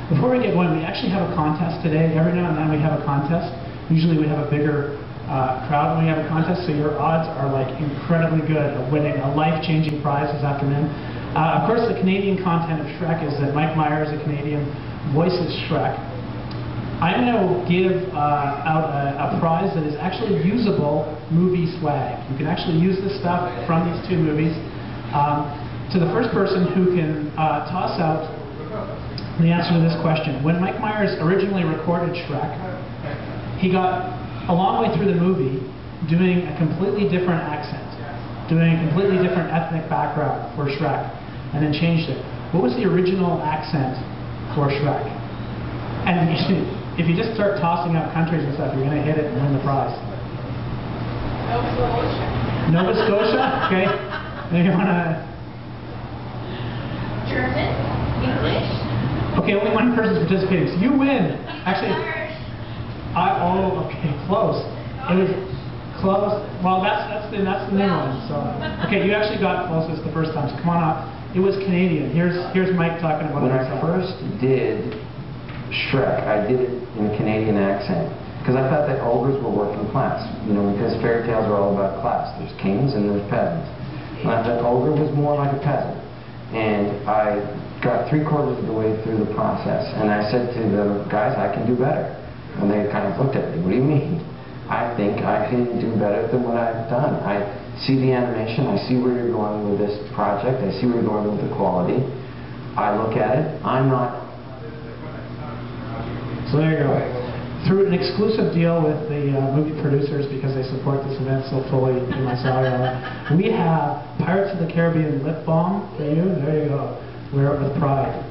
Before we get going, we actually have a contest today. Every now and then we have a contest. Usually we have a bigger crowd when we have a contest, so your odds are like incredibly good of winning a life-changing prize this afternoon. Of course, the Canadian content of Shrek is that Mike Myers, a Canadian, voices Shrek. I'm going to give out a prize that is actually usable movie swag. You can actually use this stuff from these two movies. To the first person who can toss out the answer to this question. When Mike Myers originally recorded Shrek, he got a long way through the movie doing a completely different accent, doing a completely different ethnic background for Shrek, and then changed it. What was the original accent for Shrek? And if you just start tossing out countries and stuff, you're going to hit it and win the prize. Nova Scotia. Nova Scotia? Okay. Maybe you want to... German? English? Okay, only one person's participating, so you win. Actually, oh, okay, close. It was close. Well, that's the new one. So, okay, you actually got closest the first time. So come on up. It was Canadian. Here's Mike talking about when it. I first did Shrek, I did it in a Canadian accent because I thought that ogres were working class. You know, because fairy tales are all about class. There's kings and there's peasants. And I thought ogre was more like a peasant. And I got 3/4 of the way through the process, and I said to the guys, I can do better. And they kind of looked at me, what do you mean? I think I can do better than what I've done. I see the animation, I see where you're going with this project, I see where you're going with the quality. I look at it, I'm not... So there you go. Through an exclusive deal with the movie producers, because they support this event so fully, in my salary, we have Pirates of the Caribbean lip balm for you. There you go. Wear it with pride.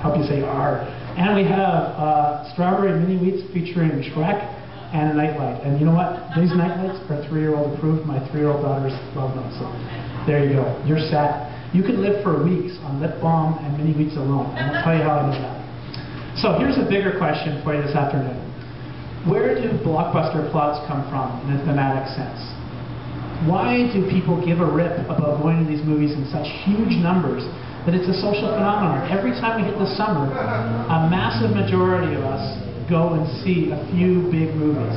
Help you say R. And we have strawberry mini wheats featuring Shrek and a nightlight. And you know what? These nightlights are 3-year-old approved. My 3-year-old daughters love them. So there you go. You're set. You could live for weeks on lip balm and mini wheats alone. I won't tell you how I know that. So here's a bigger question for you this afternoon. Where do blockbuster plots come from in a thematic sense? Why do people give a rip about going to these movies in such huge numbers that it's a social phenomenon? Every time we hit the summer, a massive majority of us go and see a few big movies.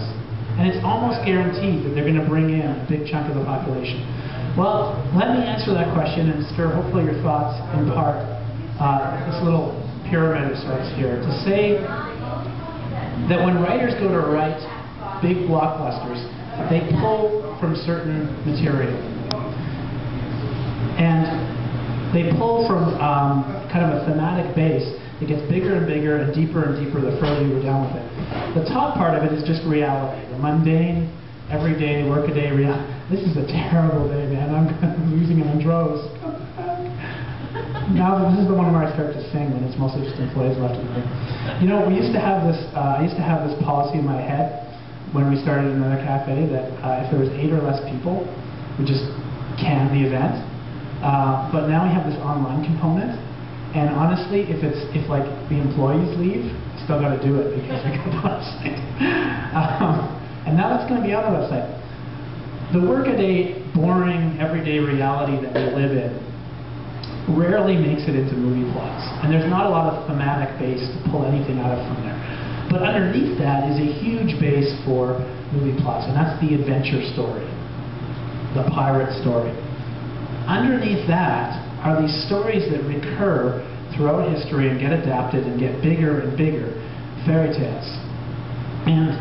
And it's almost guaranteed that they're going to bring in a big chunk of the population. Well, let me answer that question and stir hopefully your thoughts in part. This little pyramid of sorts here to say that when writers go to write big blockbusters, they pull from certain material. And they pull from kind of a thematic base that gets bigger and bigger and deeper the further you go down with it. The top part of it is just reality, the mundane, everyday, workaday reality. This is a terrible day, man. I'm losing it in droves. Now this is the one where I start to sing, and it's mostly just employees left in the room. You know, we used to have this. I used to have this policy in my head when we started another cafe that if there was 8 or less people, we just can the event. But now we have this online component, and honestly, if like the employees leave, still got to do it because we got the website. And now that's going to be on the website. The workaday, boring, everyday reality that we live in rarely makes it into movie plots. And there's not a lot of thematic base to pull anything out of from there. But underneath that is a huge base for movie plots, and that's the adventure story, the pirate story. Underneath that are these stories that recur throughout history and get adapted and get bigger and bigger, fairy tales. And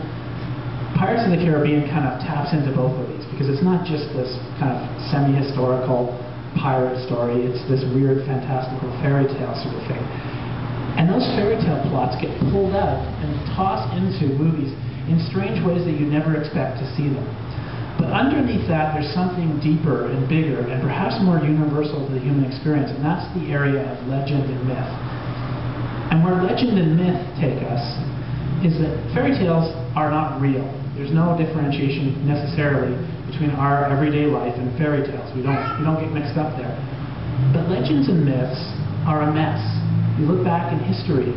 Pirates of the Caribbean kind of taps into both of these, because it's not just this kind of semi-historical pirate story, it's this weird, fantastical fairy tale sort of thing. And those fairy tale plots get pulled out and tossed into movies in strange ways that you never expect to see them. But underneath that, there's something deeper and bigger and perhaps more universal to the human experience, and that's the area of legend and myth. And where legend and myth take us is that fairy tales are not real. There's no differentiation necessarily between our everyday life and fairy tales. We don't get mixed up there. But legends and myths are a mess. You look back in history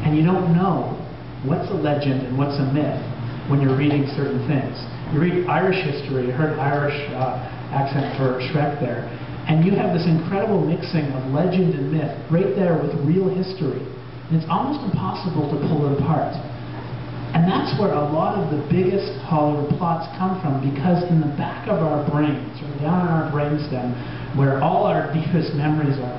and you don't know what's a legend and what's a myth when you're reading certain things. You read Irish history, you heard Irish accent for Shrek there, and you have this incredible mixing of legend and myth right there with real history. and it's almost impossible to pull it apart. And that's where a lot of the biggest Hollywood plots come from, because in the back of our brains, or down in our brainstem, where all our deepest memories are,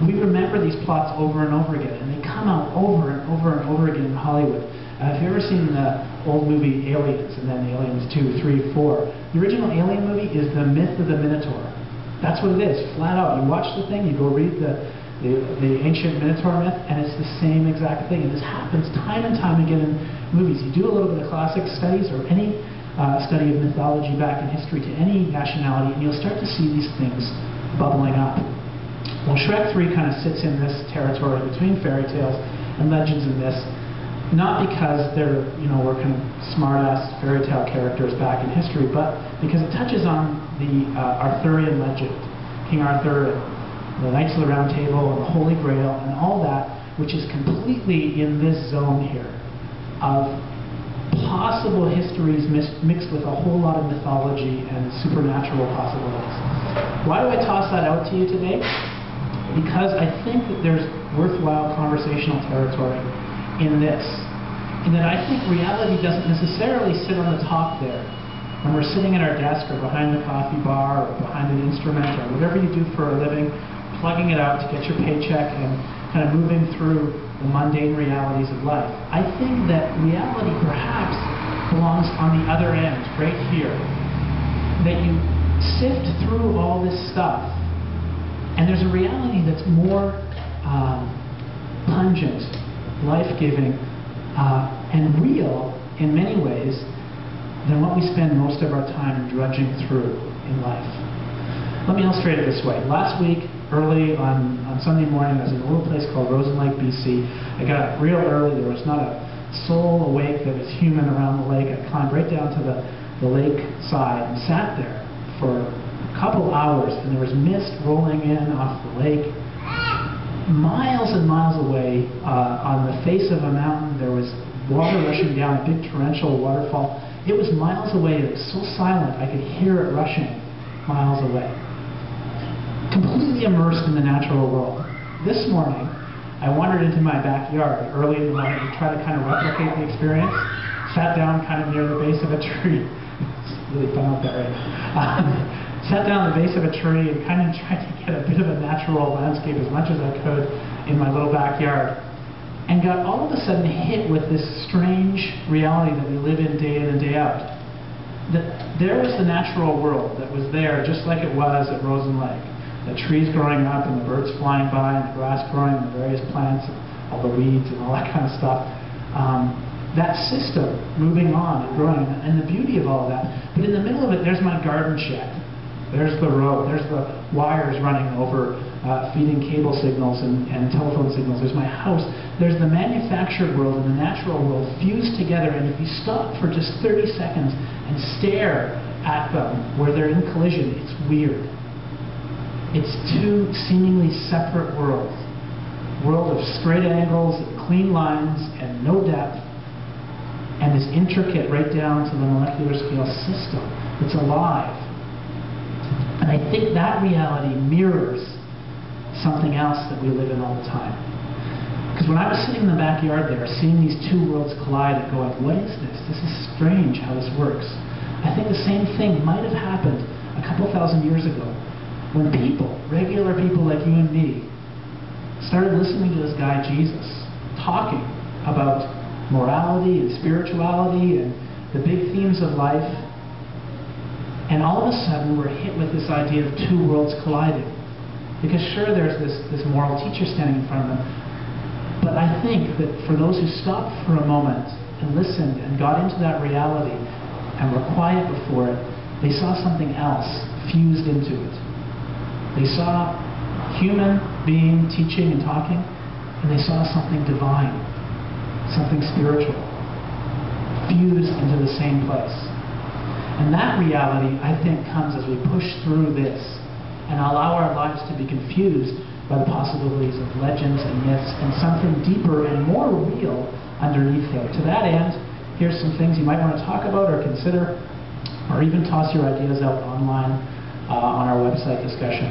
we remember these plots over and over again, and they come out over and over and over again in Hollywood. Have you ever seen the old movie Aliens, and then Aliens 2, 3, 4? The original Alien movie is the myth of the Minotaur. That's what it is, flat out. You watch the thing, you go read the ancient Minotaur myth, and it's the same exact thing. And this happens time and time again in movies. You do a little bit of classic studies, or any study of mythology back in history to any nationality, and you'll start to see these things bubbling up. Well, Shrek 3 kind of sits in this territory between fairy tales and legends in this, not because they're, we're kind of smart-ass fairy tale characters back in history, but because it touches on the Arthurian legend, King Arthur, and the Knights of the Round Table, and the Holy Grail, and all that, which is completely in this zone here of possible histories mixed with a whole lot of mythology and supernatural possibilities. Why do I toss that out to you today? Because I think that there's worthwhile conversational territory in this, in that I think reality doesn't necessarily sit on the top there. When we're sitting at our desk, or behind the coffee bar, or behind an instrument, or whatever you do for a living, plugging it out to get your paycheck and kind of moving through the mundane realities of life. I think that reality perhaps belongs on the other end, right here. That you sift through all this stuff, and there's a reality that's more pungent, life-giving, and real in many ways than what we spend most of our time drudging through in life. Let me illustrate it this way. Last week, early on Sunday morning, I was in a little place called Rosen Lake, BC. I got up real early. There was not a soul awake that was human around the lake. I climbed right down to the lake side and sat there for a couple hours, and there was mist rolling in off the lake. Miles and miles away, on the face of a mountain, there was water rushing down, a big torrential waterfall. It was miles away. It was so silent, I could hear it rushing miles away. Completely immersed in the natural world. This morning, I wandered into my backyard early in the morning to try to kind of replicate the experience. Sat down kind of near the base of a tree. It's really fun out there, right? Sat down at the base of a tree and kind of tried to get a bit of a natural landscape as much as I could in my little backyard. And got all of a sudden hit with this strange reality that we live in and day out. That there was the natural world that was there just like it was at Rosen Lake. The trees growing up and the birds flying by and the grass growing and the various plants and all the weeds and all that kind of stuff. That system moving on and growing, and the beauty of all of that. But in the middle of it, there's my garden shed. There's the road. There's the wires running over, feeding cable signals and telephone signals. There's my house. There's the manufactured world and the natural world fused together. And if you stop for just 30 seconds and stare at them where they're in collision, it's weird. It's two seemingly separate worlds. World of straight angles and clean lines and no depth. And this intricate, right down to the molecular scale system that's alive. And I think that reality mirrors something else that we live in all the time. Because when I was sitting in the backyard there, seeing these two worlds collide and going, what is this? This is strange how this works. I think the same thing might have happened a couple thousand years ago when people, regular people like you and me, started listening to this guy Jesus talking about morality and spirituality and the big themes of life. And all of a sudden, we're hit with this idea of two worlds colliding. Because sure, there's this moral teacher standing in front of them, but I think that for those who stopped for a moment and listened and got into that reality and were quiet before it, they saw something else fused into it. They saw human being teaching and talking, and they saw something divine, something spiritual, fused into the same place. And that reality, I think, comes as we push through this and allow our lives to be confused by the possibilities of legends and myths and something deeper and more real underneath there. To that end, here's some things you might want to talk about or consider, or even toss your ideas out online on our website discussion.